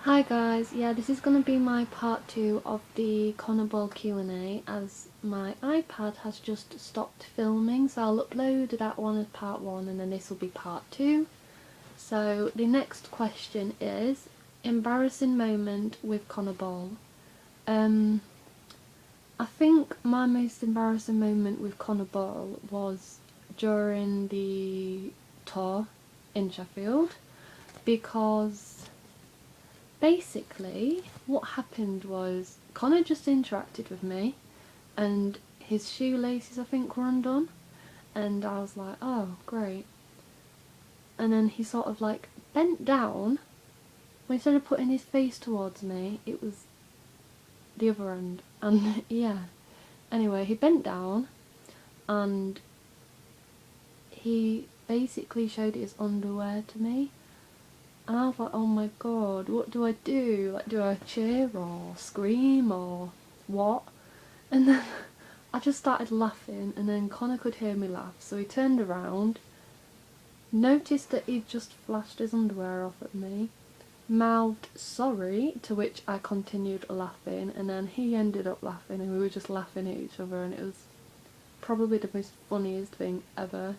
Hi guys, yeah, this is going to be my part 2 of the Connor Ball Q&A, as my iPad has just stopped filming, so I'll upload that one as part 1 and then this will be part 2. So the next question is, embarrassing moment with Connor Ball. I think my most embarrassing moment with Connor Ball was during the tour in Sheffield, because basically what happened was Connor just interacted with me and his shoelaces I think were undone, and I was like, oh great, and then he sort of like bent down, but instead of putting his face towards me it was the other end, and yeah, anyway he bent down and he basically showed his underwear to me. And I was like, oh my god, what do I do? Like, do I cheer or scream or what? And then I just started laughing, and then Connor could hear me laugh, so he turned around, noticed that he'd just flashed his underwear off at me, mouthed sorry, to which I continued laughing, and then he ended up laughing, and we were just laughing at each other, and it was probably the most funniest thing ever.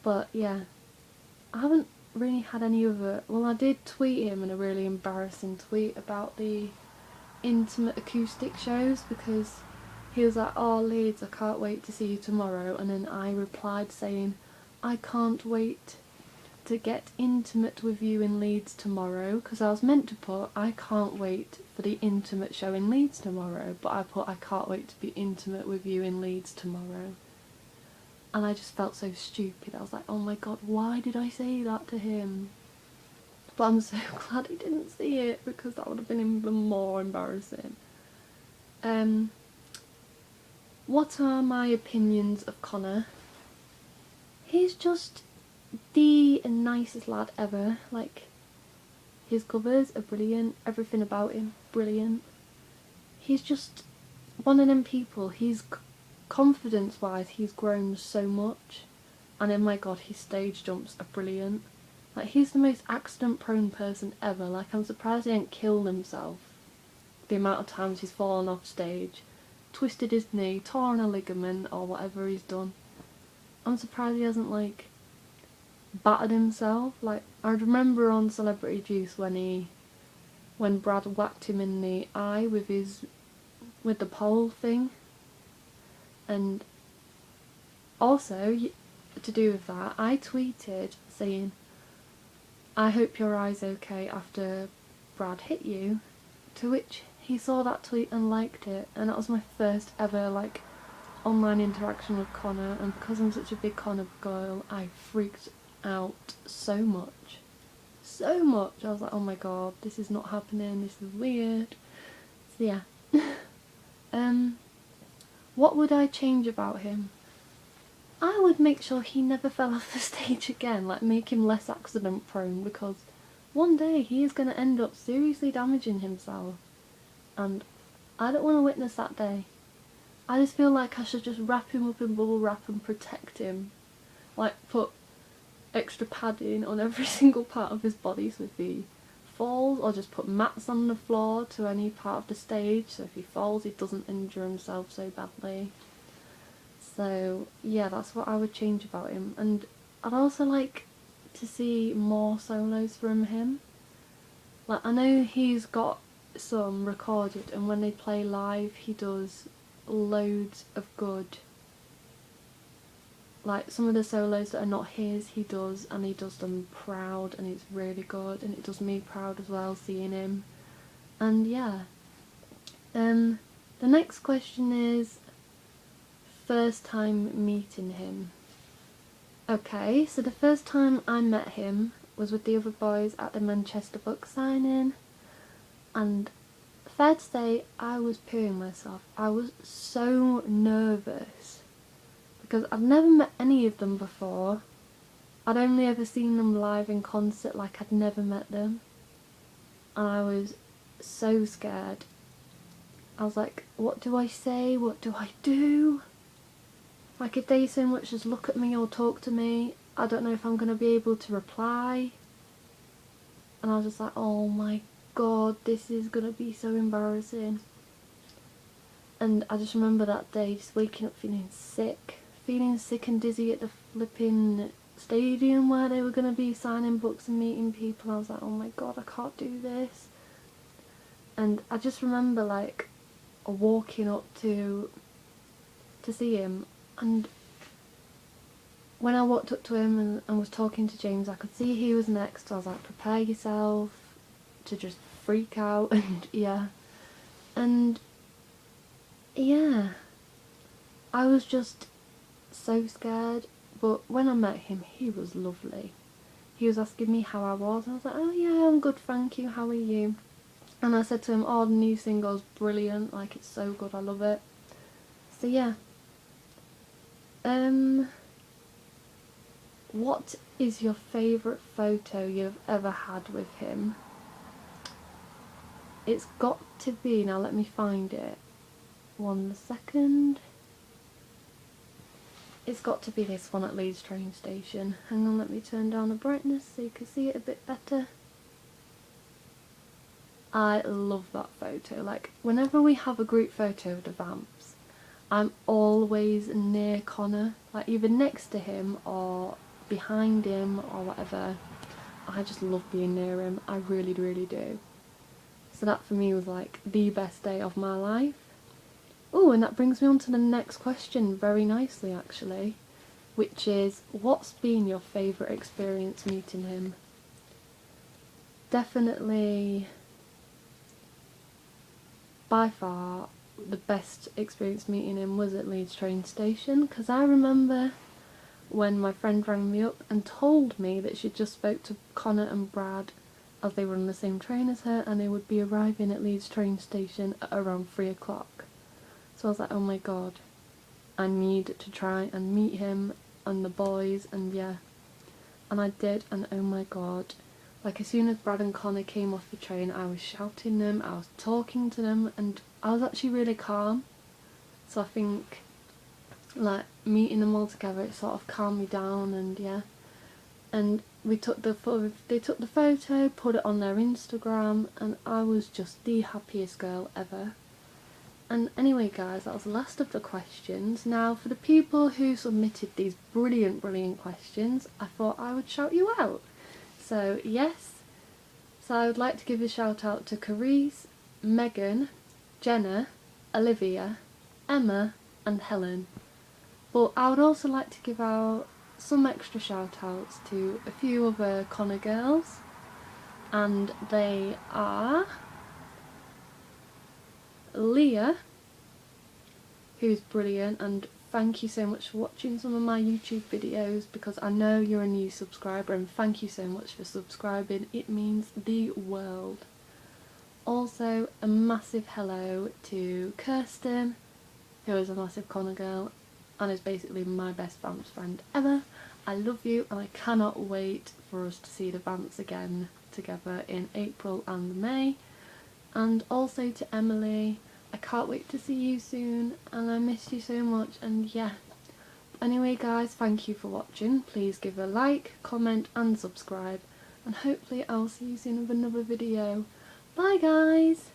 But yeah, I haven't really had any other. Well, I did tweet him in a really embarrassing tweet about the intimate acoustic shows, because he was like, oh Leeds, I can't wait to see you tomorrow, and then I replied saying, I can't wait to get intimate with you in Leeds tomorrow, because I was meant to put I can't wait for the intimate show in Leeds tomorrow, but I put I can't wait to be intimate with you in Leeds tomorrow. And I just felt so stupid. I was like, oh my god, why did I say that to him? But I'm so glad he didn't see it, because that would have been even more embarrassing. What are my opinions of Connor? He's just the nicest lad ever. Like, his covers are brilliant, everything about him, brilliant. He's just one of them people, confidence wise, he's grown so much. And oh my god, his stage jumps are brilliant. Like, he's the most accident prone person ever. Like, I'm surprised he ain't killed himself. The amount of times he's fallen off stage, twisted his knee, torn a ligament, or whatever he's done. I'm surprised he hasn't, like, battered himself. Like, I remember on Celebrity Juice when Brad whacked him in the eye with the pole thing. And also, to do with that, I tweeted saying, I hope your eye's okay after Brad hit you, to which he saw that tweet and liked it, and that was my first ever, like, online interaction with Connor, and because I'm such a big Connor girl, I freaked out so much. So much! I was like, oh my god, this is not happening, this is weird. So yeah. What would I change about him? I would make sure he never fell off the stage again, like make him less accident prone, because one day he is going to end up seriously damaging himself, and I don't want to witness that day. I just feel like I should just wrap him up in bubble wrap and protect him. Like, put extra padding on every single part of his body so if he falls, or just put mats on the floor to any part of the stage so if he falls he doesn't injure himself so badly. So yeah, that's what I would change about him. And I'd also like to see more solos from him. Like, I know he's got some recorded, and when they play live he does loads of good. Like, some of the solos that are not his he does, and he does them proud, and it's really good, and it does me proud as well seeing him. And yeah. The next question is first time meeting him. Okay, so the first time I met him was with the other boys at the Manchester book signing, and fair to say I was peeing myself. I was so nervous because I'd never met any of them before. I'd only ever seen them live in concert, like I'd never met them, and I was so scared. I was like, what do I say? What do I do? Like, if they so much as look at me or talk to me, I don't know if I'm going to be able to reply. and I was just like, oh my god, this is gonna be so embarrassing. And I just remember that day just waking up feeling sick and dizzy at the flipping stadium where they were going to be signing books and meeting people. I was like, oh my god, I can't do this. And I just remember like walking up to see him, and when I walked up to him and was talking to James, I could see he was next. So I was like, prepare yourself to just freak out. And yeah, and yeah, I was just so scared, but when I met him, he was lovely. He was asking me how I was, and I was like, oh yeah, I'm good, thank you, how are you? And I said to him, oh, the new single's brilliant, like, it's so good, I love it. So yeah. What is your favourite photo you've ever had with him? It's got to be, now let me find it. 1 second. It's got to be this one at Leeds train station. Hang on, let me turn down the brightness so you can see it a bit better. I love that photo. Like, whenever we have a group photo of the Vamps, I'm always near Connor, like either next to him or behind him or whatever. I just love being near him. I really, really do. So that for me was like the best day of my life. Oh, and that brings me on to the next question very nicely actually, which is, what's been your favourite experience meeting him? Definitely, by far, the best experience meeting him was at Leeds train station, because I remember when my friend rang me up and told me that she'd just spoke to Connor and Brad as they were on the same train as her, and they would be arriving at Leeds train station at around 3 o'clock. So I was like, oh my god, I need to try and meet him and the boys, and yeah. And I did, and oh my god. Like, as soon as Brad and Connor came off the train, I was shouting them, I was talking to them, and I was actually really calm. So I think, like, meeting them all together, it sort of calmed me down, and yeah. And we took the they took the photo, put it on their Instagram, and I was just the happiest girl ever. And anyway guys, that was the last of the questions. Now for the people who submitted these brilliant questions, I thought I would shout you out. So yes, so I would like to give a shout out to Carice, Megan, Jenna, Olivia, Emma and Helen. But I would also like to give out some extra shout outs to a few other Connor girls, and they are Leah, who's brilliant, and thank you so much for watching some of my YouTube videos, because I know you're a new subscriber, and thank you so much for subscribing, it means the world. Also a massive hello to Kirsten, who is a massive Connor girl and is basically my best Vamps friend ever. I love you, and I cannot wait for us to see the Vamps again together in April and May. And also to Emily, I can't wait to see you soon, and I miss you so much, and yeah. Anyway guys, thank you for watching. Please give a like, comment and subscribe, and hopefully I'll see you soon with another video. Bye guys!